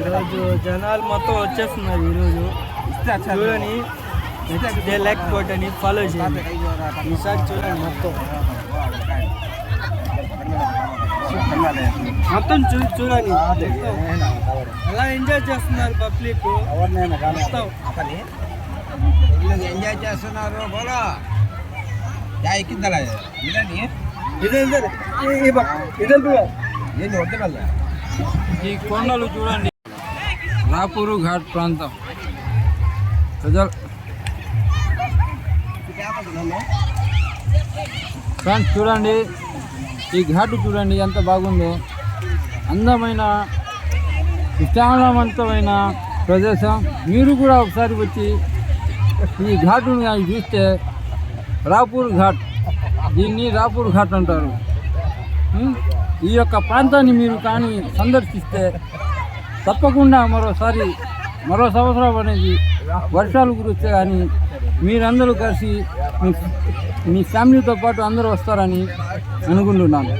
ఈరోజు జనాలు మొత్తం వచ్చేస్తున్నారు. ఈరోజు చూడని లైక్ కొట్టని ఫాలో చేయండి. ఈసారి చూడండి మొత్తం చూడండి ఎలా ఎంజాయ్ చేస్తున్నారు పబ్లిక్ మొత్తం. ఎంజాయ్ చేస్తున్నారు బోలో ఎక్కిందా ఈ కొండలు చూడండి, రాపూరు ఘాట్ ప్రాంతం ప్రజలు. ఫ్రెండ్స్ చూడండి, ఈ ఘాటు చూడండి ఎంత బాగుందో. అందమైన విశాలవంతమైన ప్రదేశం. మీరు కూడా ఒకసారి వచ్చి ఈ ఘాటును కానీ చూస్తే, రాపూర్ ఘాట్, దీన్ని రాపూర్ ఘాట్ అంటారు. ఈ యొక్క ప్రాంతాన్ని మీరు కానీ సందర్శిస్తే తప్పకుండా మరో సంవత్సరం అనేది వర్షాలు కురిస్తే కానీ మీరందరూ కలిసి మీ ఫ్యామిలీతో పాటు అందరూ వస్తారని అనుకుంటున్నాను.